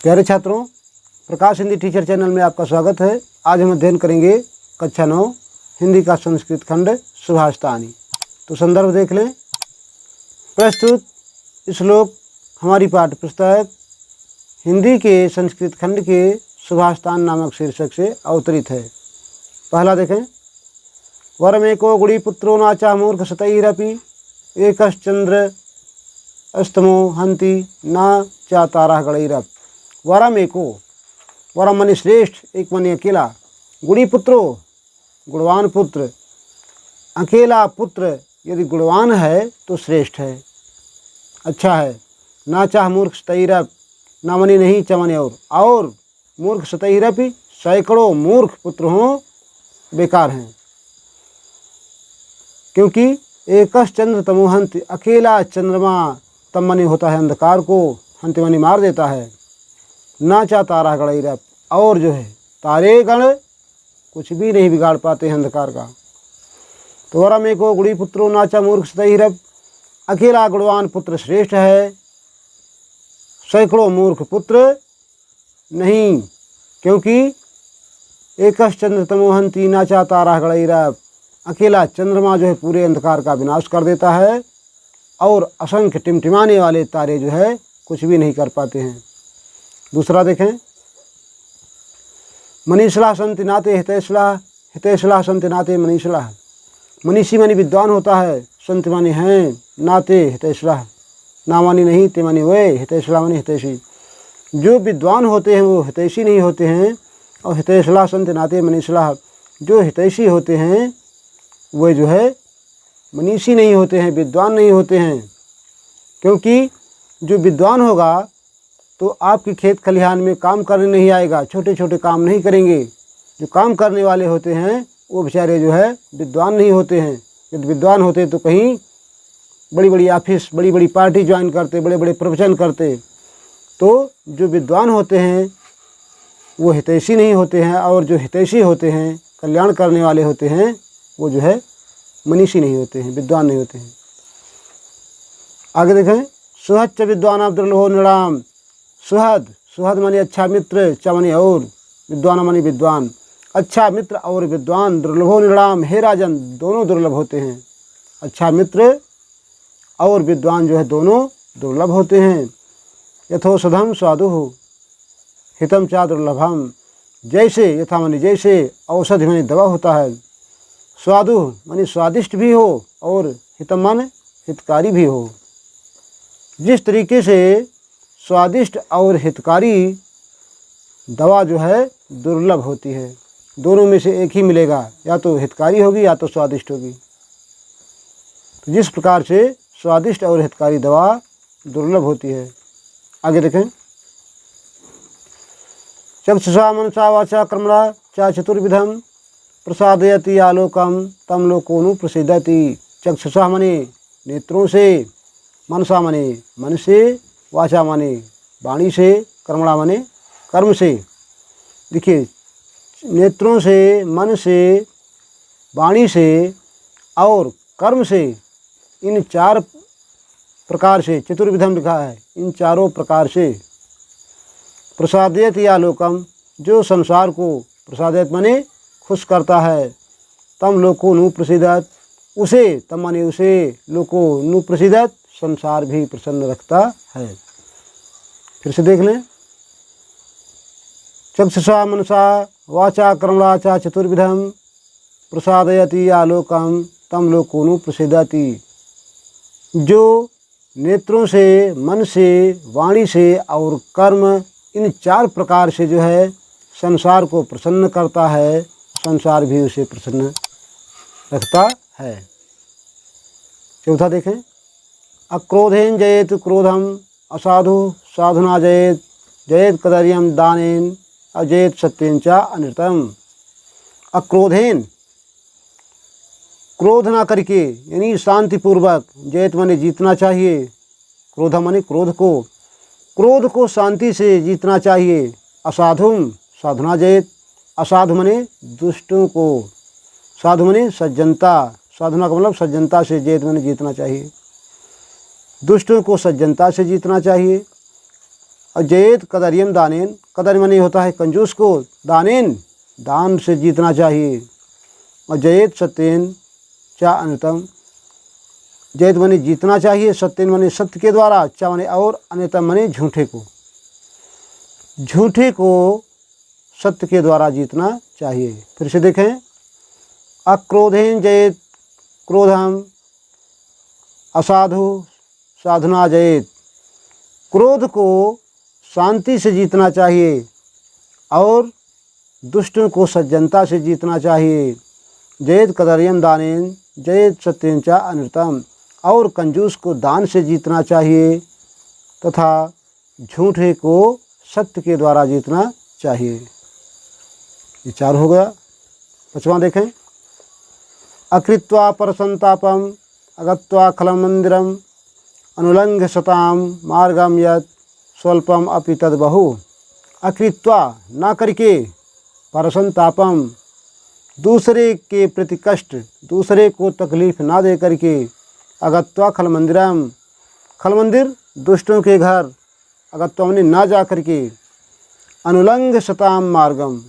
प्यारे छात्रों, प्रकाश Hindi teacher channel में आपका स्वागत है। आज हम अध्ययन करेंगे कक्षा 9 हिंदी का संस्कृत खंड सुभाषतानी। तो संदर्भ देख लें। प्रस्तुत श्लोक हमारी पाठ्य पुस्तक हिंदी के संस्कृत खंड के सुभाषतान नामक शीर्षक से अवतरित है। पहला देखें। वरमेको गुणीपुत्रो नाचा मूर्ख शतैरपि एकश्चंद्र अस्तमो हंति न चा तारा गणैरप। वरम एको, वरम मनी श्रेष्ठ, एक मनी अकेला, गुणी पुत्रो गुणवान पुत्र, अकेला पुत्र यदि गुणवान है तो श्रेष्ठ है, अच्छा है। ना चाह मूर्ख शतैरप, ना मनी नहीं चमने और मूर्ख शतैरपि, सैकड़ों मूर्ख पुत्र हों बेकार हैं। क्योंकि एकश चंद्र तमोहंत, अकेला चंद्रमा तमनि होता है अंधकार को, हंत मनि मार देता है। ना चा तारा गणैरप, और जो है तारे गण कुछ भी नहीं बिगाड़ पाते हैं अंधकार का। तो वरम एको गुणी पुत्रो नाचा मूर्ख शतैरप, अकेला गुणवान पुत्र श्रेष्ठ है, सैकड़ों मूर्ख पुत्र नहीं। क्योंकि एकश चंद्र तमोहंती नाचा तारा गणैरप, अकेला चंद्रमा जो है पूरे अंधकार का विनाश कर देता है और असंख्य टिमटिमाने वाले तारे जो है कुछ भी नहीं कर पाते हैं। दूसरा देखें। मनीषला संति नाते हितैषला, हितैषला संति नाते मनीषला। मनीषी मानी विद्वान होता है, संत मानी हैं, नाते हितैषला, ना मानी नहीं, ते मानी वे, हितैषला मानी हितैषी। जो विद्वान होते हैं वो हितैषी नहीं होते हैं, और हितैषला संति नाते मनीषला, जो हितैषी होते हैं वे जो है मनीषी नहीं होते हैं, विद्वान नहीं होते हैं। क्योंकि जो विद्वान होगा तो आपकी खेत खलिहान में काम करने नहीं आएगा, छोटे छोटे काम नहीं करेंगे। जो काम करने वाले होते हैं वो बेचारे जो है विद्वान नहीं होते हैं। यदि विद्वान होते तो कहीं बड़ी बड़ी ऑफिस, बड़ी बड़ी पार्टी ज्वाइन करते, बड़े बड़े प्रवचन करते। तो जो विद्वान होते हैं वो हितैषी नहीं होते हैं, और जो हितैषी होते हैं, कल्याण करने वाले होते हैं, वो जो है मनीषी नहीं होते हैं, विद्वान नहीं होते हैं। आगे देखें। सुहच्च विद्वान दुर्लभो नृणाम। सुहद, सुहद मानी अच्छा मित्र, च मानी और, विद्वान मानी विद्वान। अच्छा मित्र और विद्वान, दुर्लभो नृणाम, हे राजन दोनों दुर्लभ होते हैं। अच्छा मित्र और विद्वान जो है दोनों दुर्लभ होते हैं। यथोषधम स्वादु हितम चा दुर्लभम। जैसे, यथा मानी जैसे, औषधि मानी दवा होता है, स्वादु मानी स्वादिष्ट भी हो, और हितम माने हितकारी भी हो। जिस तरीके से स्वादिष्ट और हितकारी दवा जो है दुर्लभ होती है, दोनों में से एक ही मिलेगा, या तो हितकारी होगी या तो स्वादिष्ट होगी। तो जिस प्रकार से स्वादिष्ट और हितकारी दवा दुर्लभ होती है। आगे देखें। चक्षुषा मनसा वाचा कर्मणा चा चतुर्विधम प्रसादयति आलोकम तम लोकोनु प्रसिद्धति। चक्षुषा माने नेत्रों से, मनसा माने मन से, वाचा माने वाणी से, कर्मणा माने कर्म से। देखिए, नेत्रों से, मन से, वाणी से और कर्म से, इन चार प्रकार से, चतुर्विधम लिखा है, इन चारों प्रकार से प्रसादयत या लोकम, जो संसार को प्रसादयत माने खुश करता है, तम लोको नु प्रसिद्धत, उसे, तम माने उसे, लोको नु प्रसिद्धत, संसार भी प्रसन्न रखता है। फिर से देख लें। चक्षुषा मनसा वाचा कर्मणा चा चतुर्विधम प्रसादयति आलोकम तम लोकोनु प्रसिद्धति। जो नेत्रों से, मन से, वाणी से और कर्म, इन चार प्रकार से जो है संसार को प्रसन्न करता है, संसार भी उसे प्रसन्न रखता है। चौथा देखें। अक्रोधेन जयेत क्रोधम, असाधु साधुना जयेत, जयेत कदर्यम दानेन, अजयेत सत्येन च अनृतम। अक्रोधेन, क्रोध ना करके, यानी शांतिपूर्वक, जयत माने जीतना चाहिए, क्रोध माने क्रोध को शांति से जीतना चाहिए। असाधुम साधुना जयेत, असाधु माने दुष्टों को, साधु माने सज्जनता, साधुना का मतलब सज्जनता से, जयत माने जीतना चाहिए, दुष्टों को सज्जनता से जीतना चाहिए। और जयेत कदरियम दानेन, कदर मनी होता है कंजूस को, दानेन दान से जीतना चाहिए। और जयेत सत्येन चा अनृतम, जयेत मनी जीतना चाहिए, सत्येन मनी सत्य के द्वारा, चा मनी और, अनृतम मनी झूठे को, झूठे को सत्य के द्वारा जीतना चाहिए। फिर से देखें, अक्रोधेन जयेत क्रोधम, असाधु साधना जयेत, क्रोध को शांति से जीतना चाहिए और दुष्टों को सज्जनता से जीतना चाहिए। जयेत कदरियम दानेन, जयेत सत्येन च अनृतम, और कंजूस को दान से जीतना चाहिए तथा झूठे को सत्य के द्वारा जीतना चाहिए। ये चार हो गया। पांचवा देखें, अकृत्वा परसंतापम अगत्वा खलम मंदिरम अनुलंघ्य सताम मार्गम यत् स्वल्पम अपि तद बहु। अकृत्वा ना करके, परसंतापम दूसरे के प्रति कष्ट, दूसरे को तकलीफ ना दे करके, अगत्वा खल मंदिरम, खल मंदिर दुष्टों के घर, अगत्वा ने ना जा करके, अनुलंघ्य सताम मार्गम,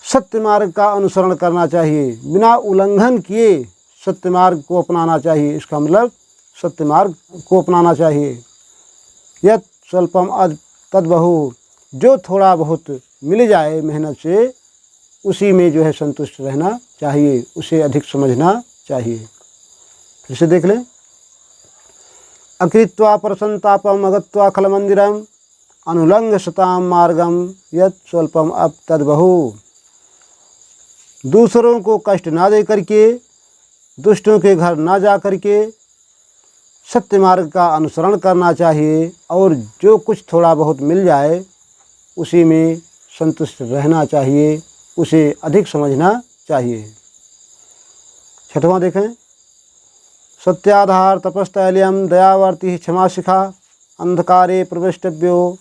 सत्य मार्ग का अनुसरण करना चाहिए, बिना उल्लंघन किए सत्य मार्ग को अपनाना चाहिए। इसका मतलब सत्य मार्ग को अपनाना चाहिए। यत् स्वल्पम तद बहु, जो थोड़ा बहुत मिल जाए मेहनत से उसी में जो है संतुष्ट रहना चाहिए, उसे अधिक समझना चाहिए। फिर से देख लें, अकृत्वा परसंतापम अगत्वा खल मंदिरम अनुलंघ्य सताम मार्गम यत् स्वल्पम अप तद बहु। दूसरों को कष्ट ना दे करके, दुष्टों के घर ना जा करके सत्य मार्ग का अनुसरण करना चाहिए और जो कुछ थोड़ा बहुत मिल जाए उसी में संतुष्ट रहना चाहिए, उसे अधिक समझना चाहिए। छठवां देखें, सत्याधार तपस्तैल्यम दयावर्ति क्षमा शिखा अंधकारे प्रविष्टव्यो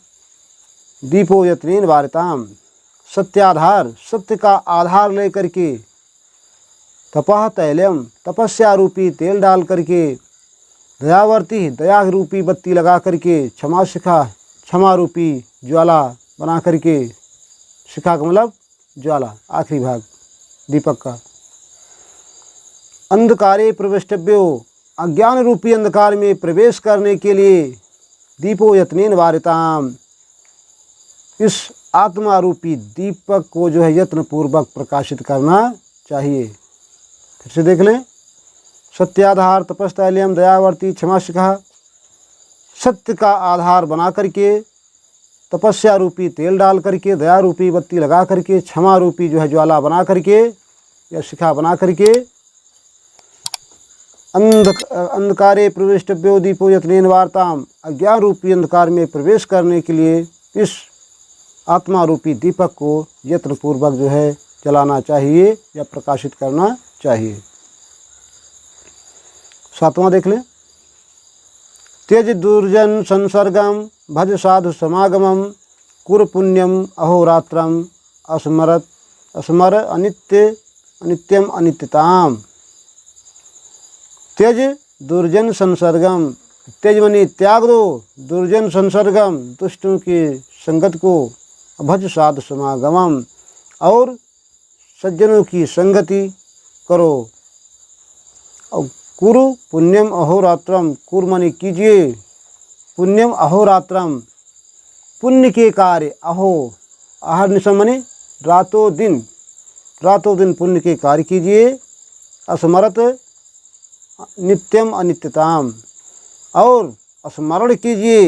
दीपो यत्नेन वारिताम। सत्याधार, सत्य का आधार लेकर के, तपः तैलम, तपस्या रूपी तेल डाल करके, दयावर्ती, दया रूपी बत्ती लगा करके, क्षमा शिखा, क्षमा रूपी ज्वाला बना करके, शिखा का मतलब ज्वाला, आखिरी भाग दीपक का। अंधकारे प्रविष्टव्यो, अज्ञान रूपी अंधकार में प्रवेश करने के लिए, दीपो यत्नेन वारिताम, इस आत्मा रूपी दीपक को जो है यत्न पूर्वक प्रकाशित करना चाहिए। फिर से देख लें, सत्याधार तपस्तैल्यम दयावर्ती क्षमा शिखा, सत्य का आधार बना करके, तपस्या रूपी तेल डाल करके, दया रूपी बत्ती लगा करके, क्षमा रूपी जो है ज्वाला बना करके या शिखा बना करके, अंधकारे प्रविष्टव्यो दीपो यत्नेन वारिताम, अज्ञान रूपी अंधकार में प्रवेश करने के लिए इस आत्मा रूपी दीपक को यत्न पूर्वक जो है जलाना चाहिए या प्रकाशित करना चाहिए। सातवां देख लें, त्यज दुर्जन संसर्गम भज साधु समागमम कुर पुण्यम अहोरात्रम स्मर अनित्यम अनित्यताम। त्यज दुर्जन संसर्गम, त्यज मनी त्याग दो, दुर्जन संसर्गम दुष्टों की संगत को, भज साधु समागमम और सज्जनों की संगति करो, और कुरु पुण्यम अहोरात्रम, कुर मनी कीजिए, पुण्यम अहोरात्रम पुण्य के कार्य, अहो आहर निशम मनी रातों दिन, रातों दिन पुण्य के कार्य कीजिए, स्मरत नित्यम अनित्यताम, और स्मरण कीजिए,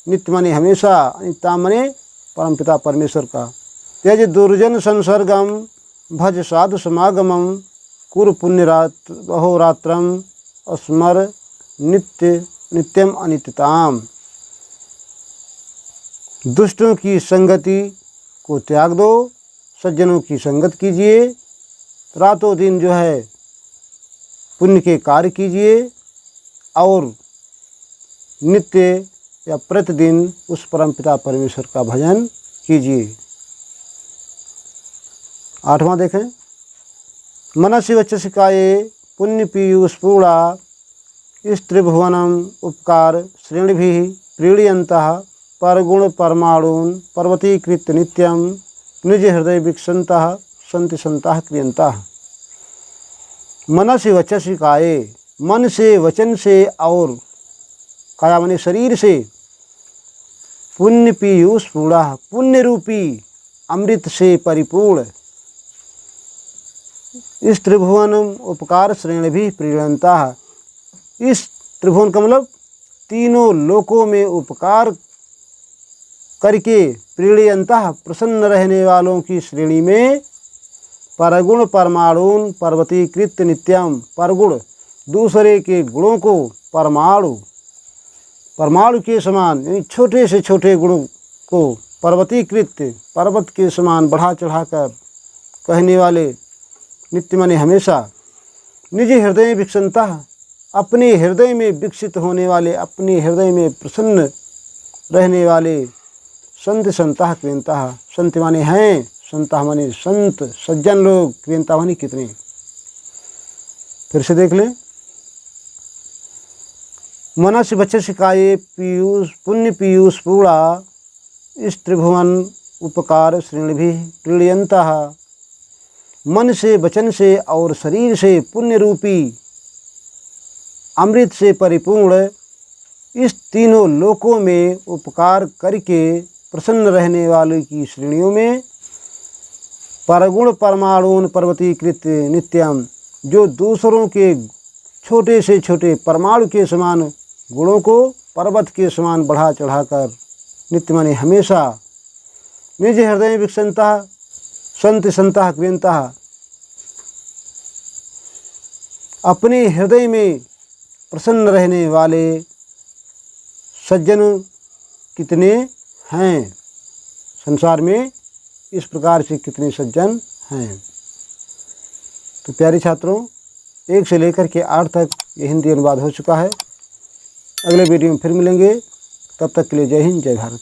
नित्य मने हमेशा, अनित्यताम मने परमपिता परमेश्वर का। त्यज दुर्जन संसर्गम भज साधु समागमम कुर पुण्यरात अहोरात्रम स्मर नित्यम अनित्यताम। दुष्टों की संगति को त्याग दो, सज्जनों की संगत कीजिए, रातों दिन जो है पुण्य के कार्य कीजिए और नित्य या प्रतिदिन उस परमपिता परमेश्वर का भजन कीजिए। आठवां देखें, मनसि वचसिकाये पुण्य पीयूषपूर्णा स्त्रिभुवनम उपकार श्रेणिभिः प्रीणयन्तः परगुण परमाणून् पर्वतीकृत्य नित्यं निज हृदय विकसन्तः सन्ति सन्तः क्रियन्तः। मनसि वचसि काये, मन से वचन से और काया माने शरीर से, पुण्य पीयूष पूर्णा, पुण्य रूपी अमृत से परिपूर्ण, इस त्रिभुवन उपकार श्रेणी भी प्रीणंता। इस त्रिभुवन का मतलब तीनों लोकों में उपकार करके प्रीणयंता प्रसन्न रहने वालों की श्रेणी में परगुण परमाणुन पर्वतीकृत नित्यम, परगुण दूसरे के गुणों को परमाणु, परमाणु के समान यानी छोटे से छोटे गुणों को पर्वतीकृत, पर्वत के समान बढ़ा चढ़ाकर कहने वाले, नित्य माने हमेशा, निज हृदय विकसनता, अपने हृदय में विकसित होने वाले, अपने हृदय में प्रसन्न रहने वाले, संत संता क्रियंता, संत माने हैं, संता माने संत सज्जन लोग, क्रियंता माने कितने। फिर से देख लें, मनस वचस काये पीयूष पुण्य पीयूष पूर्णा, इस त्रिभुवन उपकार श्रेणी भी प्रीणयंता, मन से वचन से और शरीर से पुण्य रूपी अमृत से परिपूर्ण, इस तीनों लोकों में उपकार करके प्रसन्न रहने वाले की श्रेणियों में परगुण परमाणुन पर्वतीकृत नित्यम, जो दूसरों के छोटे से छोटे परमाणु के समान गुणों को पर्वत के समान बढ़ा चढ़ाकर, नित्य माने हमेशा, निज हृदय विकसनता संत संता क्रियंता, अपने हृदय में प्रसन्न रहने वाले सज्जन कितने हैं, संसार में इस प्रकार से कितने सज्जन हैं। तो प्यारे छात्रों, 1 से लेकर के 8 तक ये हिंदी अनुवाद हो चुका है। अगले वीडियो में फिर मिलेंगे, तब तक के लिए जय हिंद जय भारत।